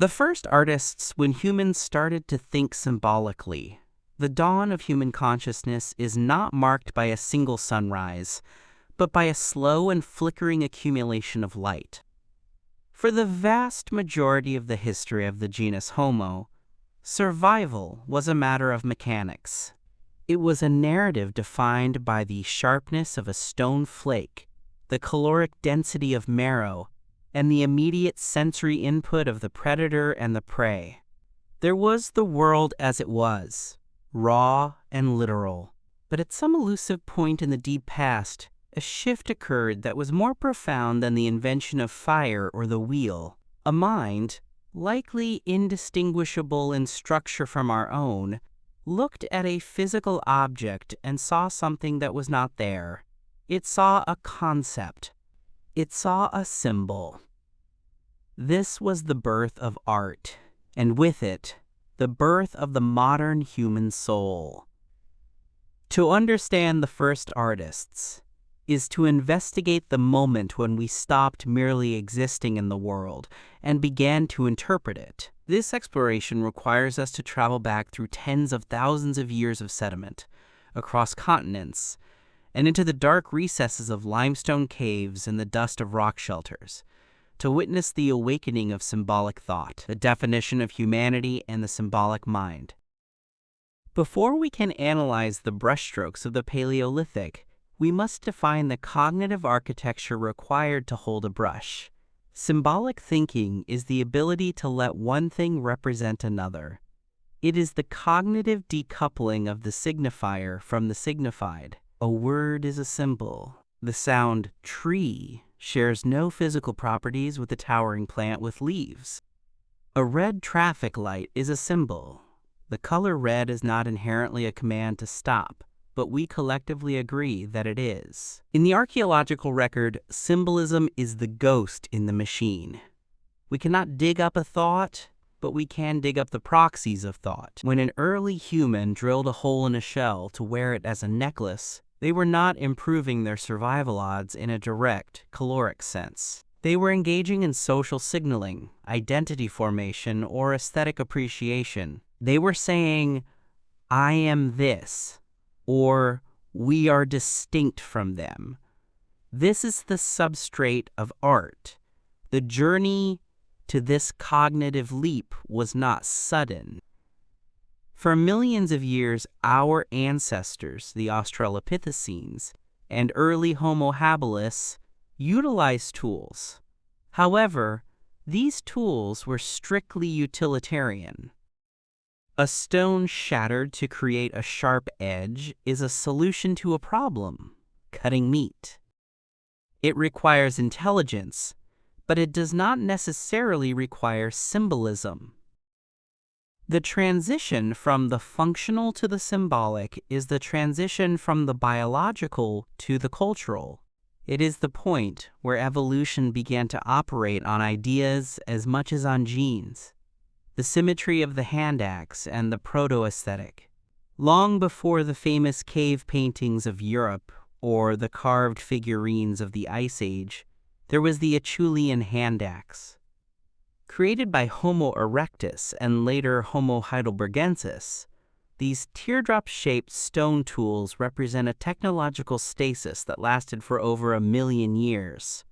The first artists when humans started to think symbolically. The dawn of human consciousness is not marked by a single sunrise, but by a slow and flickering accumulation of light. For the vast majority of the history of the genus Homo, survival was a matter of mechanics. It was a narrative defined by the sharpness of a stone flake, the caloric density of marrow, and the immediate sensory input of the predator and the prey. There was the world as it was, raw and literal. But at some elusive point in the deep past, a shift occurred that was more profound than the invention of fire or the wheel. A mind, likely indistinguishable in structure from our own, looked at a physical object and saw something that was not there. It saw a concept. It saw a symbol. This was the birth of art, and with it, the birth of the modern human soul. To understand the first artists is to investigate the moment when we stopped merely existing in the world and began to interpret it. This exploration requires us to travel back through tens of thousands of years of sediment, across continents, and into the dark recesses of limestone caves and the dust of rock shelters, to witness the awakening of symbolic thought, the definition of humanity and the symbolic mind. Before we can analyze the brushstrokes of the Paleolithic, we must define the cognitive architecture required to hold a brush. Symbolic thinking is the ability to let one thing represent another. It is the cognitive decoupling of the signifier from the signified. A word is a symbol. The sound tree shares no physical properties with the towering plant with leaves. A red traffic light is a symbol. The color red is not inherently a command to stop, but we collectively agree that it is. In the archaeological record, symbolism is the ghost in the machine. We cannot dig up a thought, but we can dig up the proxies of thought. When an early human drilled a hole in a shell to wear it as a necklace, they were not improving their survival odds in a direct, caloric sense. They were engaging in social signaling, identity formation, or aesthetic appreciation. They were saying, "I am this," or "we are distinct from them." This is the substrate of art. The journey to this cognitive leap was not sudden. For millions of years, our ancestors, the Australopithecines, and early Homo habilis, utilized tools. However, these tools were strictly utilitarian. A stone shattered to create a sharp edge is a solution to a problem, cutting meat. It requires intelligence, but it does not necessarily require symbolism. The transition from the functional to the symbolic is the transition from the biological to the cultural. It is the point where evolution began to operate on ideas as much as on genes. The symmetry of the hand axe and the proto-aesthetic. Long before the famous cave paintings of Europe or the carved figurines of the Ice Age, there was the Acheulean hand axe. Created by Homo erectus and later Homo heidelbergensis, these teardrop-shaped stone tools represent a technological stasis that lasted for over 1 million years.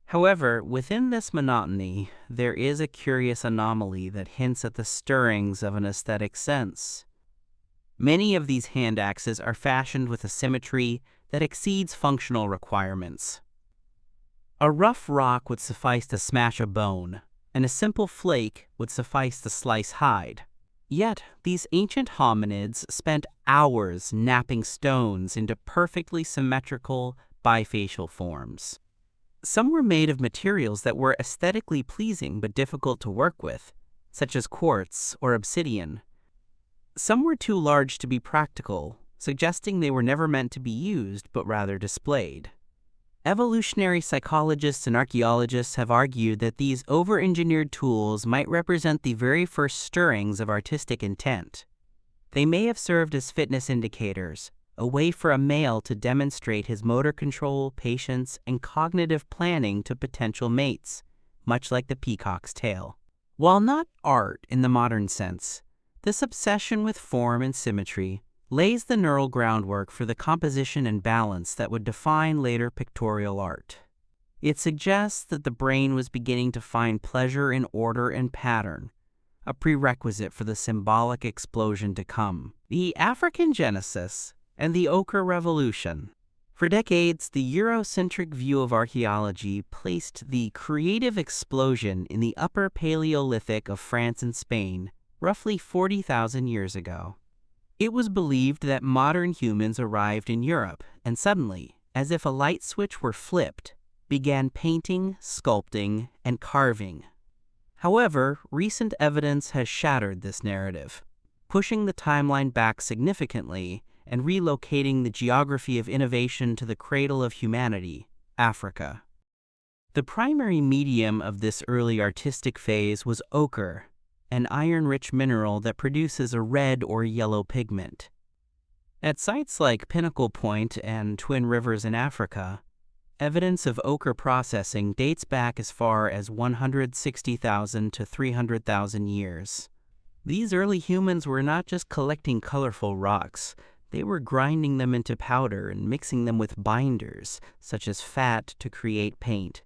However, within this monotony, there is a curious anomaly that hints at the stirrings of an aesthetic sense. Many of these hand axes are fashioned with a symmetry that exceeds functional requirements. A rough rock would suffice to smash a bone, and a simple flake would suffice to slice hide. Yet, these ancient hominids spent hours knapping stones into perfectly symmetrical, bifacial forms. Some were made of materials that were aesthetically pleasing but difficult to work with, such as quartz or obsidian. Some were too large to be practical, suggesting they were never meant to be used but rather displayed. Evolutionary psychologists and archaeologists have argued that these over-engineered tools might represent the very first stirrings of artistic intent. They may have served as fitness indicators, a way for a male to demonstrate his motor control, patience, and cognitive planning to potential mates, much like the peacock's tail. While not art in the modern sense, this obsession with form and symmetry lays the neural groundwork for the composition and balance that would define later pictorial art. It suggests that the brain was beginning to find pleasure in order and pattern, a prerequisite for the symbolic explosion to come. The African Genesis and the Ochre Revolution. For decades, the Eurocentric view of archaeology placed the creative explosion in the Upper Paleolithic of France and Spain, roughly 40,000 years ago. It was believed that modern humans arrived in Europe and suddenly, as if a light switch were flipped, began painting, sculpting, and carving. However, recent evidence has shattered this narrative, pushing the timeline back significantly and relocating the geography of innovation to the cradle of humanity, Africa. The primary medium of this early artistic phase was ochre, an iron-rich mineral that produces a red or yellow pigment. At sites like Pinnacle Point and Twin Rivers in Africa, evidence of ochre processing dates back as far as 160,000 to 300,000 years. These early humans were not just collecting colorful rocks, they were grinding them into powder and mixing them with binders, such as fat, to create paint.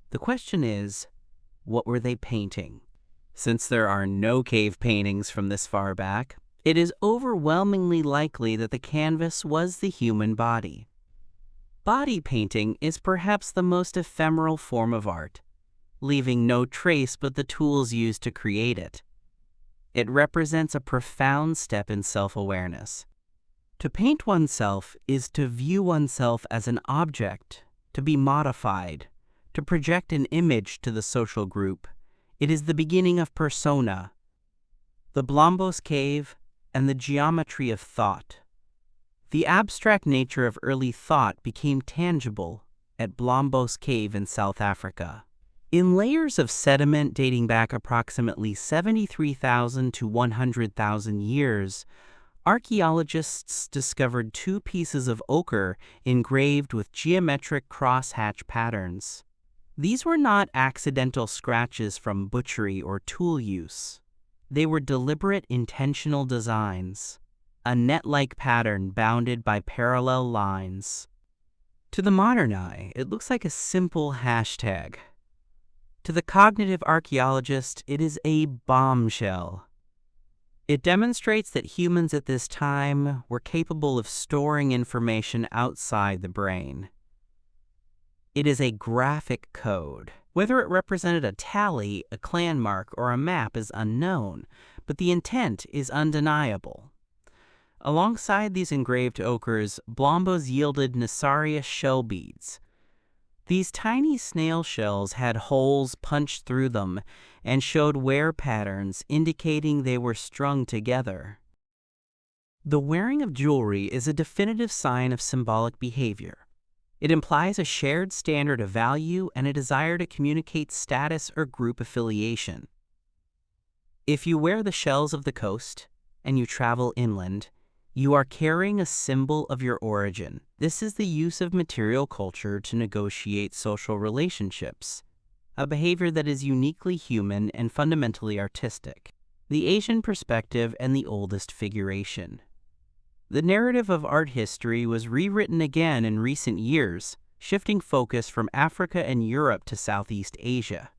The question is, what were they painting? Since there are no cave paintings from this far back, it is overwhelmingly likely that the canvas was the human body. Body painting is perhaps the most ephemeral form of art, leaving no trace but the tools used to create it. It represents a profound step in self-awareness. To paint oneself is to view oneself as an object, to be modified, to project an image to the social group. It is the beginning of persona, the Blombos cave, and the geometry of thought. The abstract nature of early thought became tangible at Blombos Cave in South Africa. In layers of sediment dating back approximately 73,000 to 100,000 years, archaeologists discovered two pieces of ochre engraved with geometric crosshatch patterns. These were not accidental scratches from butchery or tool use. They were deliberate, intentional designs, a net-like pattern bounded by parallel lines. To the modern eye, it looks like a simple hashtag. To the cognitive archaeologist, it is a bombshell. It demonstrates that humans at this time were capable of storing information outside the brain. It is a graphic code. Whether it represented a tally, a clan mark, or a map is unknown, but the intent is undeniable. Alongside these engraved ochres, Blombos yielded Nassarius shell beads. These tiny snail shells had holes punched through them and showed wear patterns indicating they were strung together. The wearing of jewelry is a definitive sign of symbolic behavior. It implies a shared standard of value and a desire to communicate status or group affiliation. If you wear the shells of the coast and you travel inland, you are carrying a symbol of your origin. This is the use of material culture to negotiate social relationships, a behavior that is uniquely human and fundamentally artistic. The Asian perspective and the oldest figuration. The narrative of art history was rewritten again in recent years, shifting focus from Africa and Europe to Southeast Asia.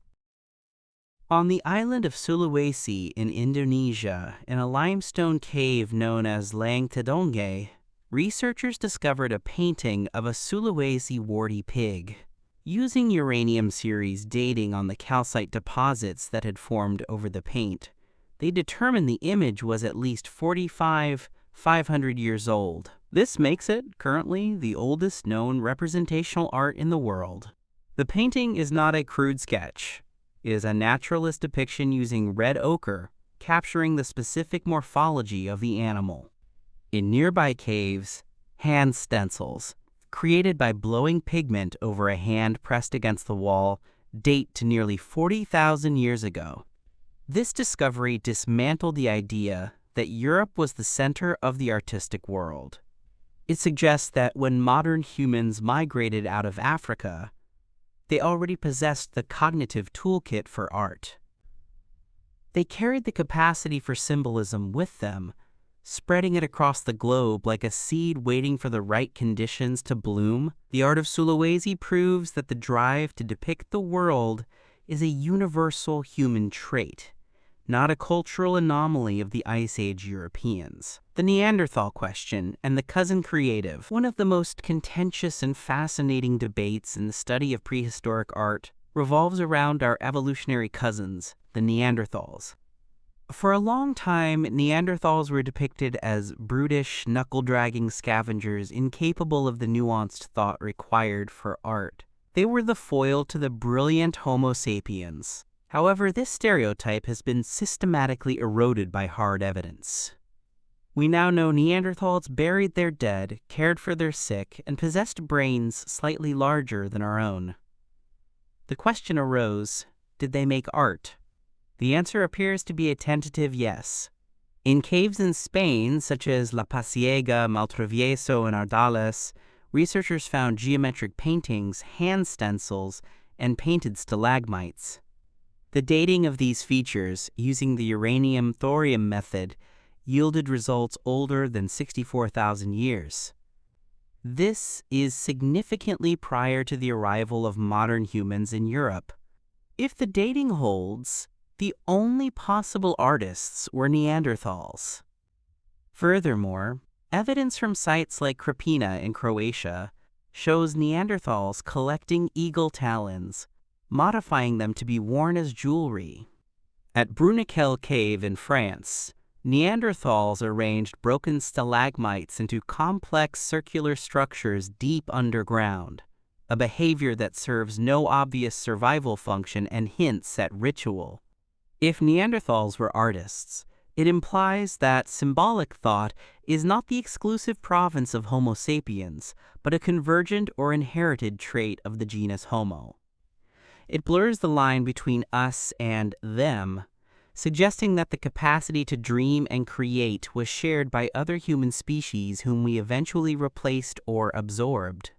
On the island of Sulawesi in Indonesia, in a limestone cave known as Lang Tedonge, researchers discovered a painting of a Sulawesi warty pig. Using uranium series dating on the calcite deposits that had formed over the paint, they determined the image was at least 500 years old. This makes it, currently, the oldest known representational art in the world. The painting is not a crude sketch. It is a naturalist depiction using red ochre, capturing the specific morphology of the animal. In nearby caves, hand stencils, created by blowing pigment over a hand pressed against the wall, date to nearly 40,000 years ago. This discovery dismantled the idea that Europe was the center of the artistic world. It suggests that when modern humans migrated out of Africa, they already possessed the cognitive toolkit for art. They carried the capacity for symbolism with them, spreading it across the globe like a seed waiting for the right conditions to bloom. The art of Sulawesi proves that the drive to depict the world is a universal human trait, not a cultural anomaly of the Ice Age Europeans. The Neanderthal question and the cousin creative, one of the most contentious and fascinating debates in the study of prehistoric art, revolves around our evolutionary cousins, the Neanderthals. For a long time, Neanderthals were depicted as brutish, knuckle-dragging scavengers incapable of the nuanced thought required for art. They were the foil to the brilliant Homo sapiens. However, this stereotype has been systematically eroded by hard evidence. We now know Neanderthals buried their dead, cared for their sick, and possessed brains slightly larger than our own. The question arose, did they make art? The answer appears to be a tentative yes. In caves in Spain, such as La Pasiega, Maltravieso, and Ardales, researchers found geometric paintings, hand stencils, and painted stalagmites. The dating of these features, using the uranium-thorium method, yielded results older than 64,000 years. This is significantly prior to the arrival of modern humans in Europe. If the dating holds, the only possible artists were Neanderthals. Furthermore, evidence from sites like Krapina in Croatia shows Neanderthals collecting eagle talons, modifying them to be worn as jewelry. At Bruniquel Cave in France, Neanderthals arranged broken stalagmites into complex circular structures deep underground, a behavior that serves no obvious survival function and hints at ritual. If Neanderthals were artists, it implies that symbolic thought is not the exclusive province of Homo sapiens, but a convergent or inherited trait of the genus Homo. It blurs the line between us and them, suggesting that the capacity to dream and create was shared by other human species whom we eventually replaced or absorbed.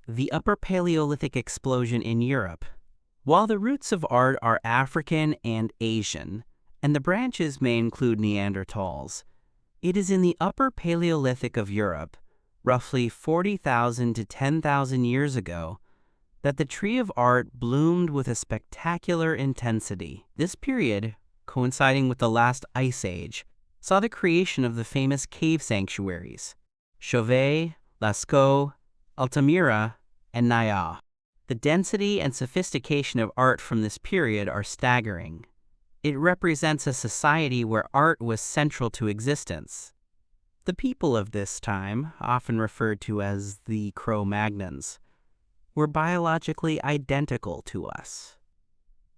The Upper Paleolithic explosion in Europe. While the roots of art are African and Asian, and the branches may include Neanderthals, it is in the Upper Paleolithic of Europe, roughly 40,000 to 10,000 years ago, that the tree of art bloomed with a spectacular intensity. This period, coinciding with the last ice age, saw the creation of the famous cave sanctuaries, Chauvet, Lascaux, Altamira, and Naya. The density and sophistication of art from this period are staggering. It represents a society where art was central to existence. The people of this time, often referred to as the Cro-Magnons, were biologically identical to us.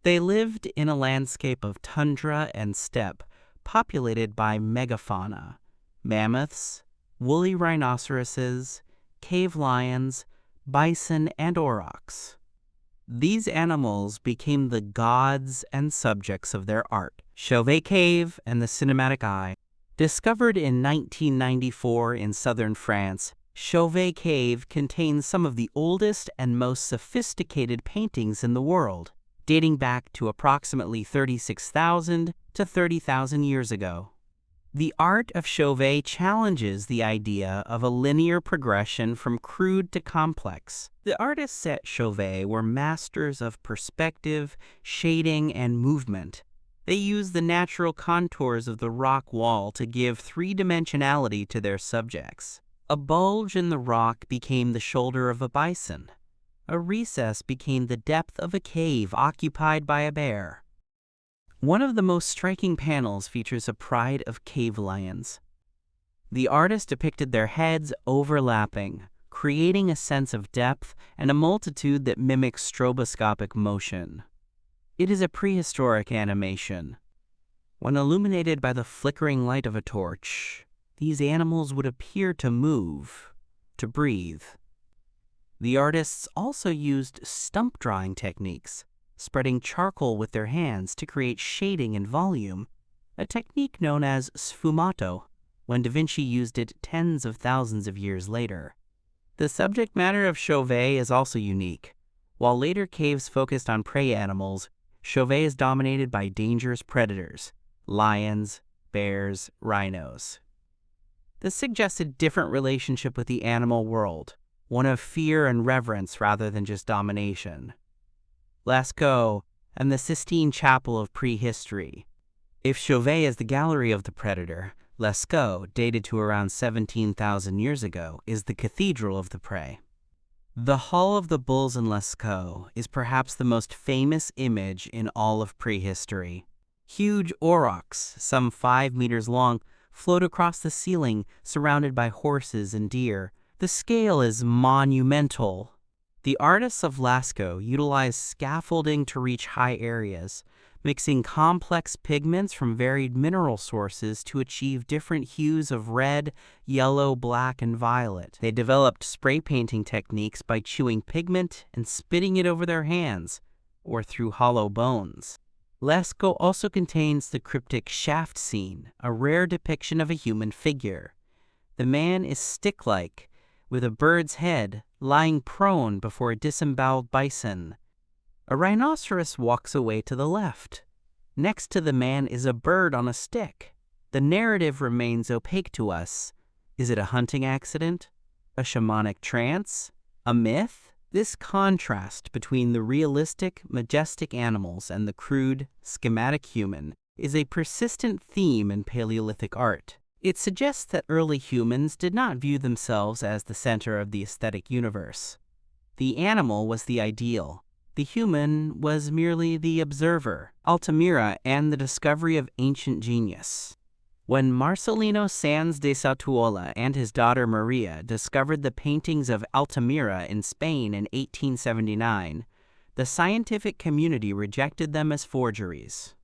They lived in a landscape of tundra and steppe populated by megafauna, mammoths, woolly rhinoceroses, cave lions, bison, and aurochs. These animals became the gods and subjects of their art. Chauvet Cave and the Cinematic Eye. Discovered in 1994 in southern France, Chauvet Cave contains some of the oldest and most sophisticated paintings in the world, dating back to approximately 36,000 to 30,000 years ago. The art of Chauvet challenges the idea of a linear progression from crude to complex. The artists at Chauvet were masters of perspective, shading, and movement. They used the natural contours of the rock wall to give three-dimensionality to their subjects. A bulge in the rock became the shoulder of a bison. A recess became the depth of a cave occupied by a bear. One of the most striking panels features a pride of cave lions. The artist depicted their heads overlapping, creating a sense of depth and a multitude that mimics stroboscopic motion. It is a prehistoric animation. When illuminated by the flickering light of a torch, these animals would appear to move, to breathe. The artists also used stump drawing techniques, spreading charcoal with their hands to create shading and volume, a technique known as sfumato, when Da Vinci used it tens of thousands of years later. The subject matter of Chauvet is also unique. While later caves focused on prey animals, Chauvet is dominated by dangerous predators, lions, bears, rhinos. This suggests a different relationship with the animal world, one of fear and reverence rather than just domination. Lascaux and the Sistine Chapel of Prehistory. If Chauvet is the gallery of the predator, Lascaux, dated to around 17,000 years ago, is the cathedral of the prey. The Hall of the Bulls in Lascaux is perhaps the most famous image in all of prehistory. Huge aurochs, some 5 meters long, float across the ceiling, surrounded by horses and deer. The scale is monumental. The artists of Lascaux utilized scaffolding to reach high areas, mixing complex pigments from varied mineral sources to achieve different hues of red, yellow, black, and violet. They developed spray painting techniques by chewing pigment and spitting it over their hands, or through hollow bones. Lascaux also contains the cryptic shaft scene, a rare depiction of a human figure. The man is stick-like, with a bird's head, lying prone before a disemboweled bison. A rhinoceros walks away to the left. Next to the man is a bird on a stick. The narrative remains opaque to us. Is it a hunting accident? A shamanic trance? A myth? This contrast between the realistic, majestic animals and the crude, schematic human is a persistent theme in Paleolithic art. It suggests that early humans did not view themselves as the center of the aesthetic universe. The animal was the ideal. The human was merely the observer. Altamira and the discovery of ancient genius. When Marcelino Sanz de Sautuola and his daughter Maria discovered the paintings of Altamira in Spain in 1879, the scientific community rejected them as forgeries.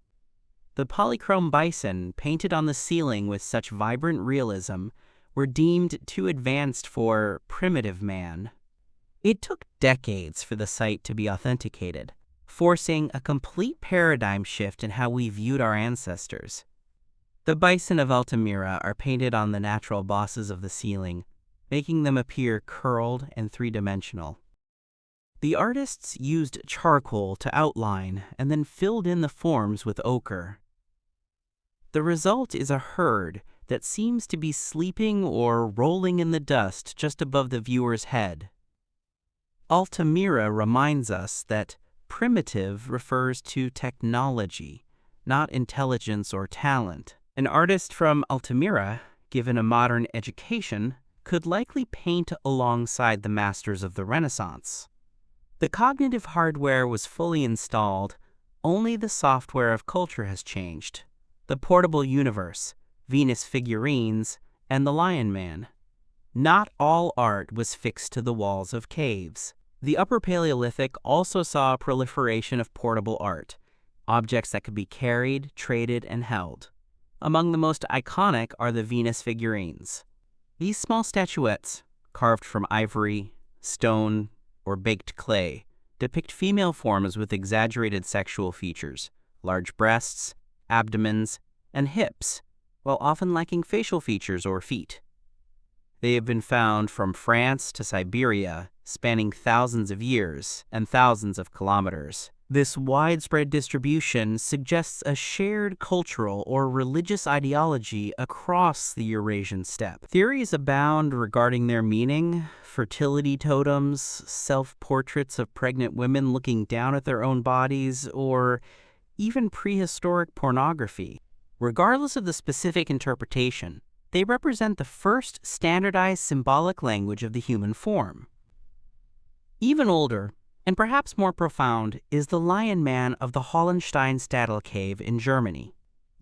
The polychrome bison, painted on the ceiling with such vibrant realism, were deemed too advanced for primitive man. It took decades for the site to be authenticated, forcing a complete paradigm shift in how we viewed our ancestors. The bison of Altamira are painted on the natural bosses of the ceiling, making them appear curled and three-dimensional. The artists used charcoal to outline and then filled in the forms with ochre. The result is a herd that seems to be sleeping or rolling in the dust just above the viewer's head. Altamira reminds us that primitive refers to technology, not intelligence or talent. An artist from Altamira, given a modern education, could likely paint alongside the masters of the Renaissance. The cognitive hardware was fully installed, only the software of culture has changed. The portable universe, Venus figurines, and the Lion Man. Not all art was fixed to the walls of caves. The Upper Paleolithic also saw a proliferation of portable art, objects that could be carried, traded, and held. Among the most iconic are the Venus figurines. These small statuettes, carved from ivory, stone, or baked clay, depict female forms with exaggerated sexual features, large breasts, abdomens, and hips, while often lacking facial features or feet. They have been found from France to Siberia, spanning thousands of years and thousands of kilometers. This widespread distribution suggests a shared cultural or religious ideology across the Eurasian steppe. Theories abound regarding their meaning: fertility totems, self-portraits of pregnant women looking down at their own bodies, or even prehistoric pornography. Regardless of the specific interpretation, they represent the first standardized symbolic language of the human form. Even older, and perhaps more profound, is the Lion Man of the Hollensteinstadel cave in Germany.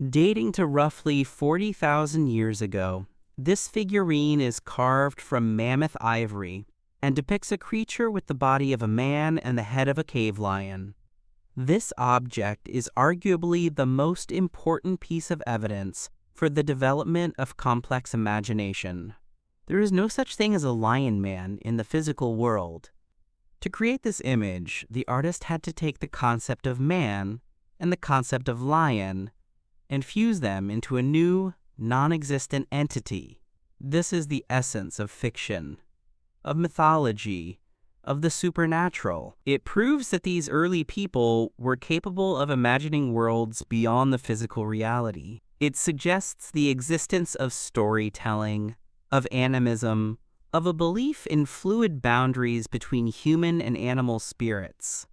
Dating to roughly 40,000 years ago, this figurine is carved from mammoth ivory and depicts a creature with the body of a man and the head of a cave lion. This object is arguably the most important piece of evidence for the development of complex imagination. There is no such thing as a lion man in the physical world. To create this image, the artist had to take the concept of man and the concept of lion and fuse them into a new, non-existent entity. This is the essence of fiction, of mythology, of the supernatural. It proves that these early people were capable of imagining worlds beyond the physical reality. It suggests the existence of storytelling, of animism, of a belief in fluid boundaries between human and animal spirits.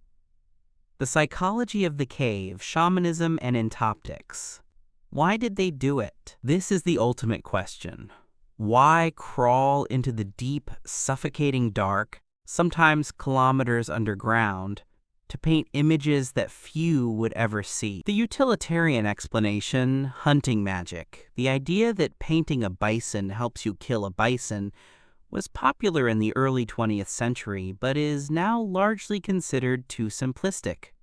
The psychology of the cave, shamanism, and entoptics. Why did they do it? This is the ultimate question. Why crawl into the deep, suffocating dark, sometimes kilometers underground, to paint images that few would ever see? The utilitarian explanation, hunting magic. The idea that painting a bison helps you kill a bison was popular in the early 20th century, but is now largely considered too simplistic.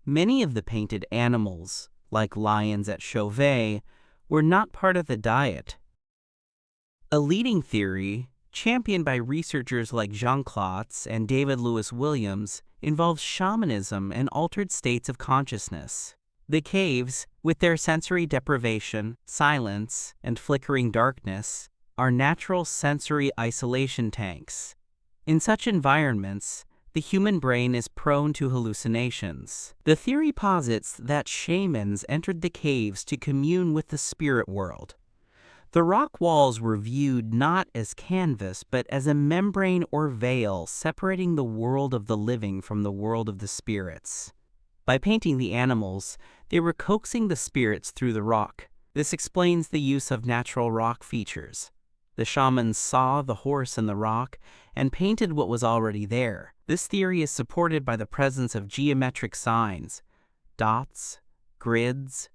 Many of the painted animals, like lions at Chauvet, were not part of the diet. A leading theory, championed by researchers like Jean Klotz and David Lewis Williams, involves shamanism and altered states of consciousness. The caves, with their sensory deprivation, silence, and flickering darkness, are natural sensory isolation tanks. In such environments, the human brain is prone to hallucinations. The theory posits that shamans entered the caves to commune with the spirit world. The rock walls were viewed not as canvas, but as a membrane or veil separating the world of the living from the world of the spirits. By painting the animals, they were coaxing the spirits through the rock. This explains the use of natural rock features. The shamans saw the horse in the rock and painted what was already there. This theory is supported by the presence of geometric signs, dots, grids,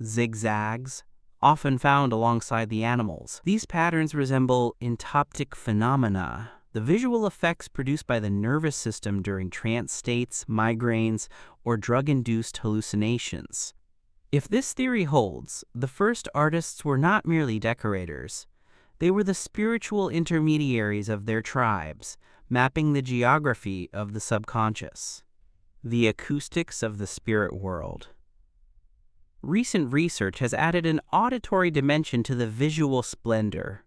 zigzags, often found alongside the animals. These patterns resemble entoptic phenomena, the visual effects produced by the nervous system during trance states, migraines, or drug-induced hallucinations. If this theory holds, the first artists were not merely decorators. They were the spiritual intermediaries of their tribes, mapping the geography of the subconscious. The acoustics of the spirit world. Recent research has added an auditory dimension to the visual splendor.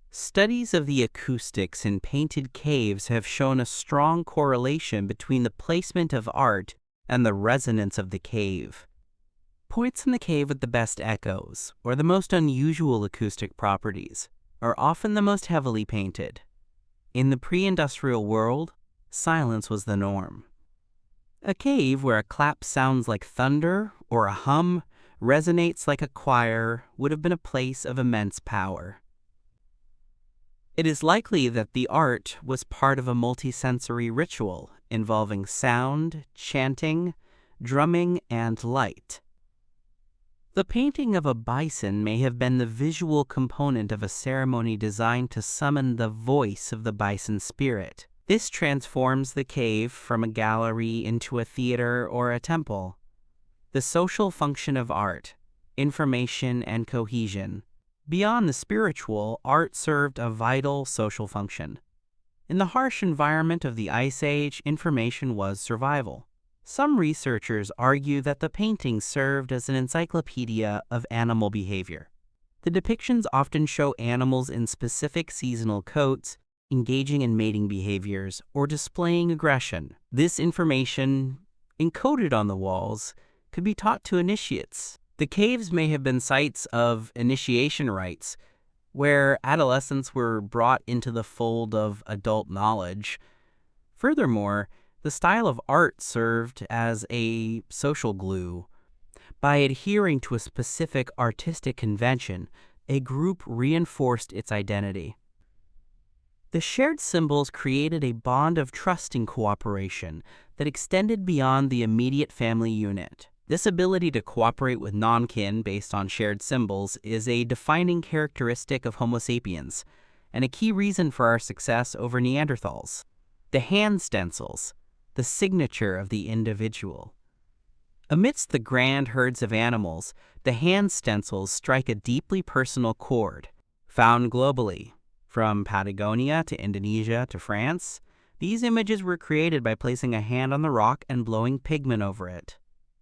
Studies of the acoustics in painted caves have shown a strong correlation between the placement of art and the resonance of the cave. Points in the cave with the best echoes, or the most unusual acoustic properties, are often the most heavily painted. In the pre-industrial world, silence was the norm. A cave where a clap sounds like thunder or a hum resonates like a choir would have been a place of immense power. It is likely that the art was part of a multisensory ritual involving sound, chanting, drumming, and light. The painting of a bison may have been the visual component of a ceremony designed to summon the voice of the bison spirit. This transforms the cave from a gallery into a theater or a temple. The social function of art, information and cohesion. Beyond the spiritual, art served a vital social function. In the harsh environment of the Ice Age, information was survival. Some researchers argue that the paintings served as an encyclopedia of animal behavior. The depictions often show animals in specific seasonal coats, engaging in mating behaviors, or displaying aggression. This information, encoded on the walls, could be taught to initiates. The caves may have been sites of initiation rites, where adolescents were brought into the fold of adult knowledge. Furthermore, the style of art served as a social glue. By adhering to a specific artistic convention, a group reinforced its identity. The shared symbols created a bond of trusting cooperation that extended beyond the immediate family unit. This ability to cooperate with non-kin based on shared symbols is a defining characteristic of Homo sapiens, and a key reason for our success over Neanderthals. The hand stencils, the signature of the individual. Amidst the grand herds of animals, the hand stencils strike a deeply personal chord. Found globally, from Patagonia to Indonesia to France, these images were created by placing a hand on the rock and blowing pigment over it.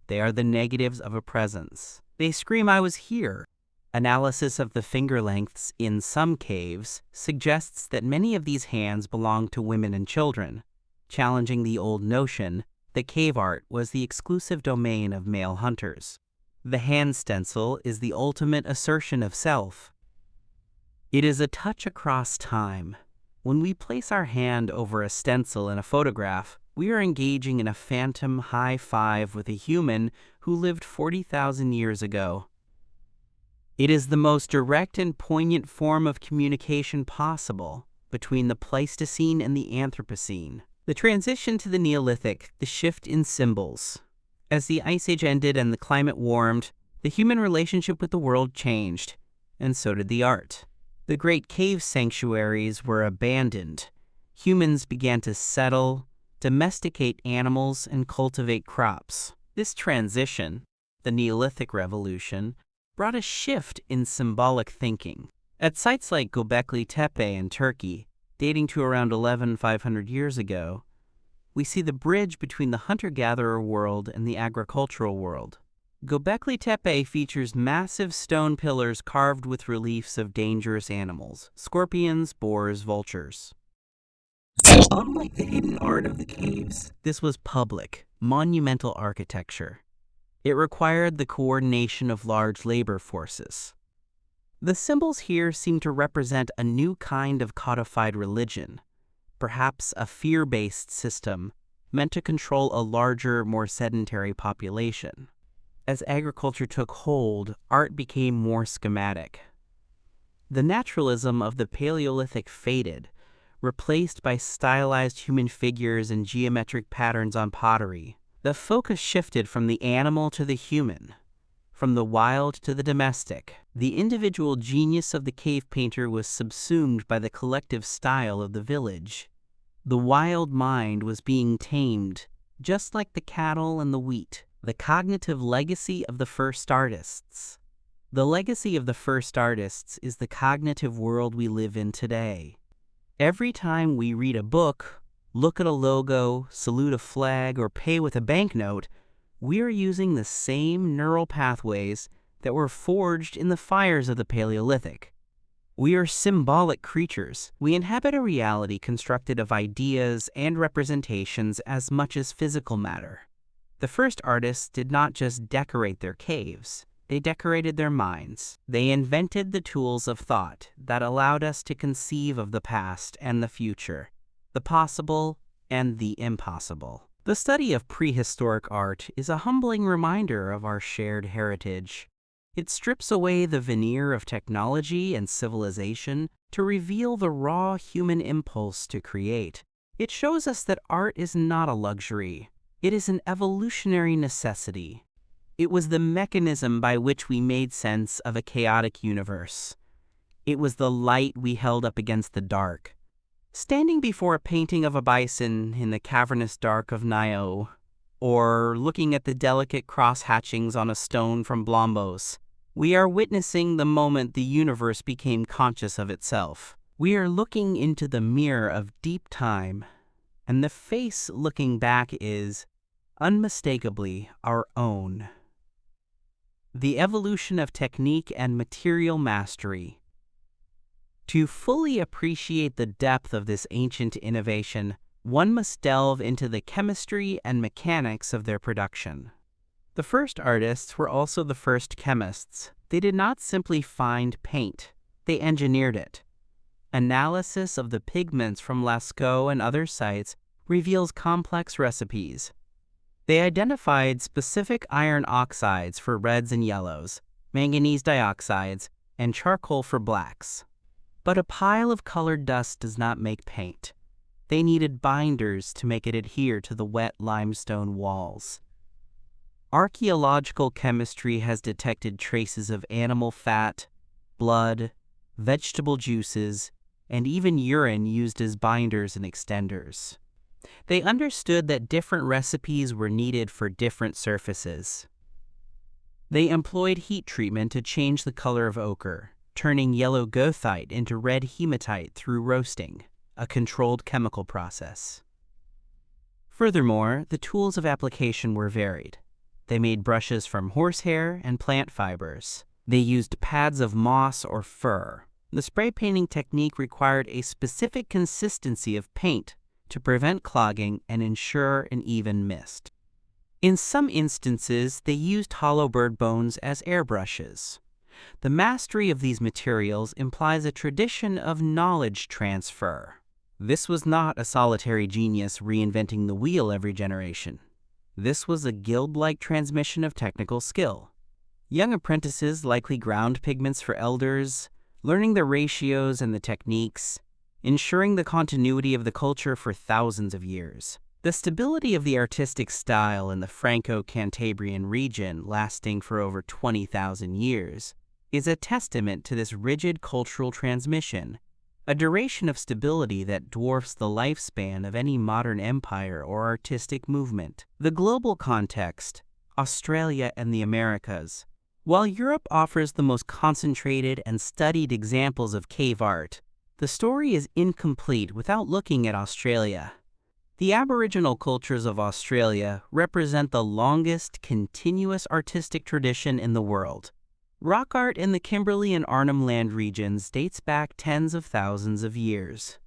They are the negatives of a presence. They scream, "I was here." Analysis of the finger lengths in some caves suggests that many of these hands belong to women and children, challenging the old notion that cave art was the exclusive domain of male hunters. The hand stencil is the ultimate assertion of self. It is a touch across time. When we place our hand over a stencil in a photograph, we are engaging in a phantom high five with a human who lived 40,000 years ago. It is the most direct and poignant form of communication possible between the Pleistocene and the Anthropocene. The transition to the Neolithic, the shift in symbols. As the Ice Age ended and the climate warmed, the human relationship with the world changed, and so did the art. The great cave sanctuaries were abandoned. Humans began to settle, domesticate animals, and cultivate crops. This transition, the Neolithic Revolution, brought a shift in symbolic thinking. At sites like Göbekli Tepe in Turkey, dating to around 11,500 years ago, we see the bridge between the hunter-gatherer world and the agricultural world. Göbekli Tepe features massive stone pillars carved with reliefs of dangerous animals: scorpions, boars, vultures. Unlike the hidden art of the caves, this was public, monumental architecture. It required the coordination of large labor forces. The symbols here seem to represent a new kind of codified religion, perhaps a fear-based system meant to control a larger, more sedentary population. As agriculture took hold, art became more schematic. The naturalism of the Paleolithic faded, replaced by stylized human figures and geometric patterns on pottery. The focus shifted from the animal to the human, from the wild to the domestic. The individual genius of the cave painter was subsumed by the collective style of the village. The wild mind was being tamed, just like the cattle and the wheat. The cognitive legacy of the first artists. The legacy of the first artists is the cognitive world we live in today. Every time we read a book, look at a logo, salute a flag, or pay with a banknote, we are using the same neural pathways that were forged in the fires of the Paleolithic. We are symbolic creatures. We inhabit a reality constructed of ideas and representations as much as physical matter. The first artists did not just decorate their caves, they decorated their minds. They invented the tools of thought that allowed us to conceive of the past and the future, the possible and the impossible. The study of prehistoric art is a humbling reminder of our shared heritage. It strips away the veneer of technology and civilization to reveal the raw human impulse to create. It shows us that art is not a luxury. It is an evolutionary necessity. It was the mechanism by which we made sense of a chaotic universe. It was the light we held up against the dark. Standing before a painting of a bison in the cavernous dark of Nio, or looking at the delicate cross-hatchings on a stone from Blombos, we are witnessing the moment the universe became conscious of itself. We are looking into the mirror of deep time, and the face looking back is, unmistakably, our own. The evolution of technique and material mastery. To fully appreciate the depth of this ancient innovation, one must delve into the chemistry and mechanics of their production. The first artists were also the first chemists. They did not simply find paint, they engineered it. Analysis of the pigments from Lascaux and other sites reveals complex recipes. They identified specific iron oxides for reds and yellows, manganese dioxides, and charcoal for blacks. But a pile of colored dust does not make paint. They needed binders to make it adhere to the wet limestone walls. Archaeological chemistry has detected traces of animal fat, blood, vegetable juices, and even urine used as binders and extenders. They understood that different recipes were needed for different surfaces. They employed heat treatment to change the color of ochre, turning yellow goethite into red hematite through roasting, a controlled chemical process. Furthermore, the tools of application were varied. They made brushes from horsehair and plant fibers, They used pads of moss or fur. The spray painting technique required a specific consistency of paint to prevent clogging and ensure an even mist. In some instances, they used hollow bird bones as airbrushes. The mastery of these materials implies a tradition of knowledge transfer. This was not a solitary genius reinventing the wheel every generation. This was a guild-like transmission of technical skill. Young apprentices likely ground pigments for elders, learning the ratios and the techniques, ensuring the continuity of the culture for thousands of years. The stability of the artistic style in the Franco-Cantabrian region, lasting for over 20,000 years, is a testament to this rigid cultural transmission, a duration of stability that dwarfs the lifespan of any modern empire or artistic movement. The global context, Australia and the Americas. While Europe offers the most concentrated and studied examples of cave art, the story is incomplete without looking at Australia. The Aboriginal cultures of Australia represent the longest continuous artistic tradition in the world. Rock art in the Kimberley and Arnhem Land regions dates back tens of thousands of years.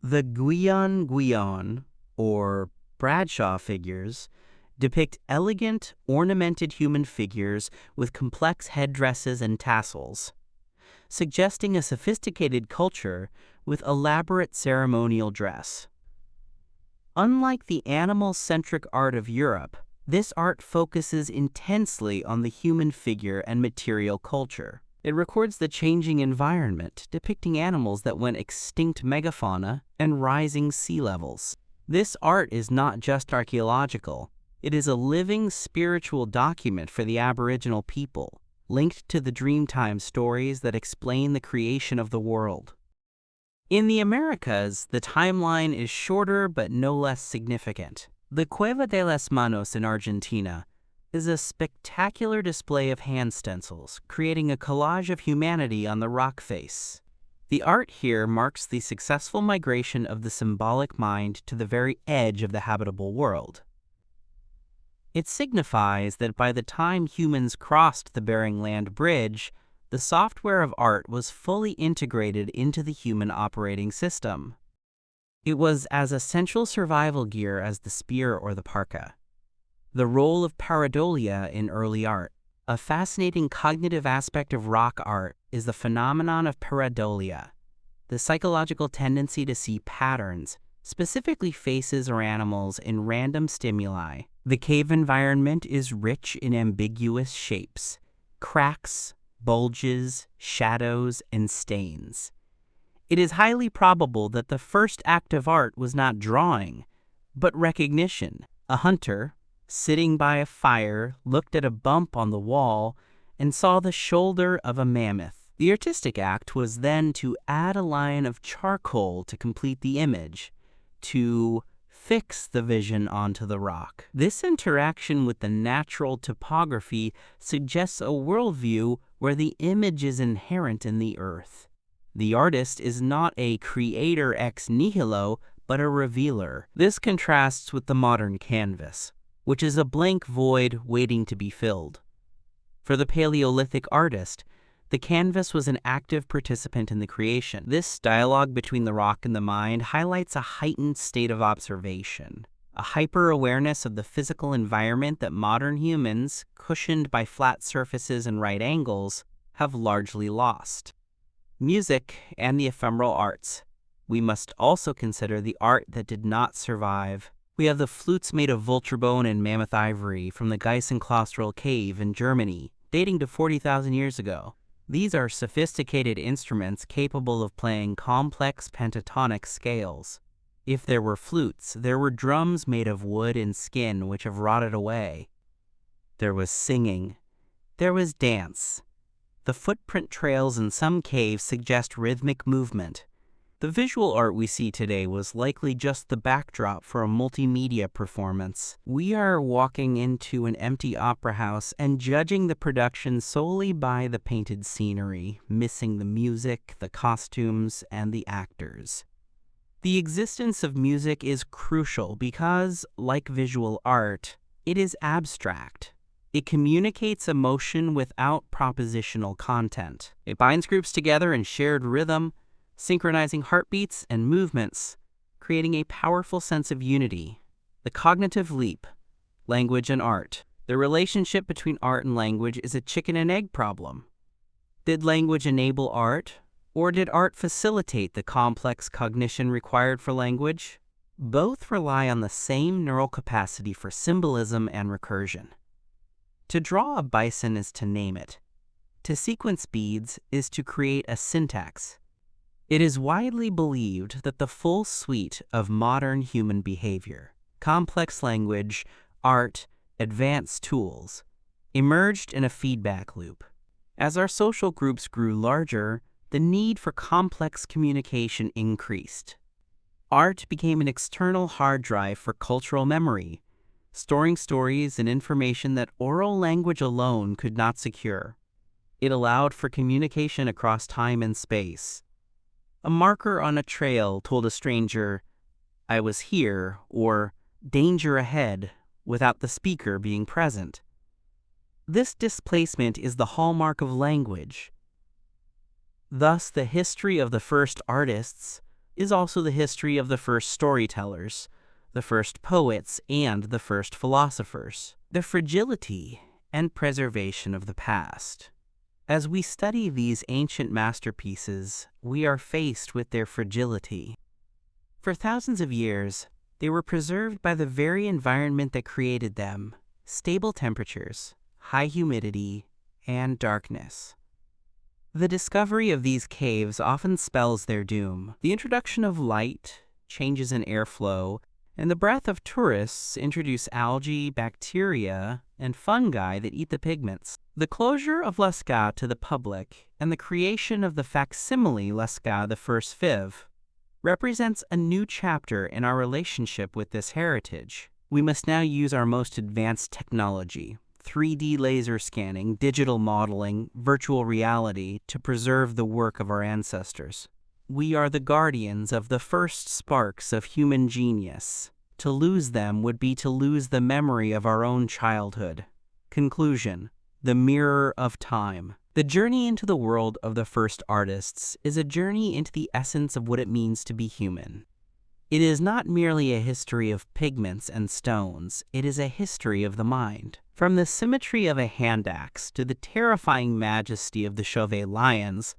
The Guion, or Bradshaw figures, depict elegant, ornamented human figures with complex headdresses and tassels, suggesting a sophisticated culture with elaborate ceremonial dress. Unlike the animal-centric art of Europe, this art focuses intensely on the human figure and material culture. It records the changing environment, depicting animals that went extinct megafauna and rising sea levels. This art is not just archaeological. It is a living spiritual document for the Aboriginal people, linked to the Dreamtime stories that explain the creation of the world. In the Americas, the timeline is shorter but no less significant. The Cueva de las Manos in Argentina is a spectacular display of hand stencils, creating a collage of humanity on the rock face. The art here marks the successful migration of the symbolic mind to the very edge of the habitable world. It signifies that by the time humans crossed the Bering Land Bridge, the software of art was fully integrated into the human operating system. It was as essential survival gear as the spear or the parka. The role of pareidolia in early art. A fascinating cognitive aspect of rock art is the phenomenon of pareidolia, the psychological tendency to see patterns, specifically faces or animals, in random stimuli. The cave environment is rich in ambiguous shapes, cracks, bulges, shadows, and stains. It is highly probable that the first act of art was not drawing, but recognition. A hunter, sitting by a fire, looked at a bump on the wall and saw the shoulder of a mammoth. The artistic act was then to add a line of charcoal to complete the image, to fix the vision onto the rock. This interaction with the natural topography suggests a worldview where the image is inherent in the earth. The artist is not a creator ex nihilo, but a revealer. This contrasts with the modern canvas, which is a blank void waiting to be filled. For the Paleolithic artist, the canvas was an active participant in the creation. This dialogue between the rock and the mind highlights a heightened state of observation, a hyper-awareness of the physical environment that modern humans, cushioned by flat surfaces and right angles, have largely lost. Music and the ephemeral arts. We must also consider the art that did not survive. We have the flutes made of vulture bone and mammoth ivory from the Geisenklostral cave in Germany, dating to 40,000 years ago. These are sophisticated instruments capable of playing complex pentatonic scales. If there were flutes, there were drums made of wood and skin which have rotted away. There was singing. There was dance. The footprint trails in some caves suggest rhythmic movement. The visual art we see today was likely just the backdrop for a multimedia performance. We are walking into an empty opera house and judging the production solely by the painted scenery, missing the music, the costumes, and the actors. The existence of music is crucial because, like visual art, it is abstract. It communicates emotion without propositional content. It binds groups together in shared rhythm, synchronizing heartbeats and movements, creating a powerful sense of unity. The cognitive leap, language and art. The relationship between art and language is a chicken and egg problem. Did language enable art, or did art facilitate the complex cognition required for language? Both rely on the same neural capacity for symbolism and recursion. To draw a bison is to name it. To sequence beads is to create a syntax. It is widely believed that the full suite of modern human behavior, complex language, art, advanced tools, emerged in a feedback loop. As our social groups grew larger, the need for complex communication increased. Art became an external hard drive for cultural memory, storing stories and information that oral language alone could not secure. It allowed for communication across time and space. A marker on a trail told a stranger, "I was here," or "danger ahead," without the speaker being present. This displacement is the hallmark of language. Thus, the history of the first artists is also the history of the first storytellers, the first poets, and the first philosophers. The fragility and preservation of the past. As we study these ancient masterpieces, we are faced with their fragility. For thousands of years, they were preserved by the very environment that created them: stable temperatures, high humidity, and darkness. The discovery of these caves often spells their doom. The introduction of light, changes in airflow, and the breath of tourists introduce algae, bacteria, and fungi that eat the pigments. The closure of Lascaux to the public and the creation of the facsimile Lascaux the First Viv represents a new chapter in our relationship with this heritage. We must now use our most advanced technology, 3D laser scanning, digital modeling, virtual reality, to preserve the work of our ancestors. We are the guardians of the first sparks of human genius. To lose them would be to lose the memory of our own childhood. Conclusion: the mirror of time. The journey into the world of the first artists is a journey into the essence of what it means to be human. It is not merely a history of pigments and stones, it is a history of the mind. From the symmetry of a hand axe to the terrifying majesty of the Chauvet lions,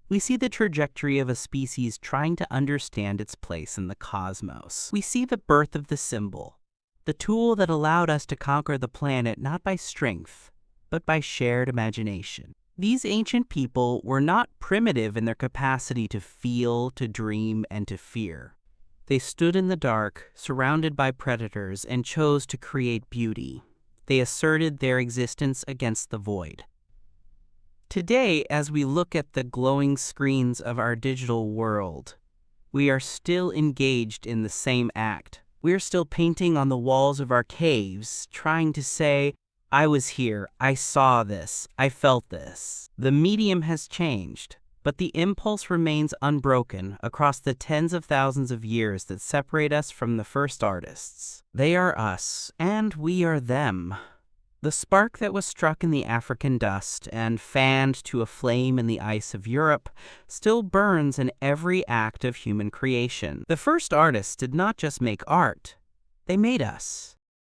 we see the trajectory of a species trying to understand its place in the cosmos. We see the birth of the symbol, the tool that allowed us to conquer the planet not by strength, but by shared imagination. These ancient people were not primitive in their capacity to feel, to dream, and to fear. They stood in the dark, surrounded by predators, and chose to create beauty. They asserted their existence against the void. Today, as we look at the glowing screens of our digital world, we are still engaged in the same act. We are still painting on the walls of our caves, trying to say, "I was here, I saw this, I felt this." The medium has changed, but the impulse remains unbroken across the tens of thousands of years that separate us from the first artists. They are us, and we are them. The spark that was struck in the African dust and fanned to a flame in the ice of Europe still burns in every act of human creation. The first artists did not just make art, they made us.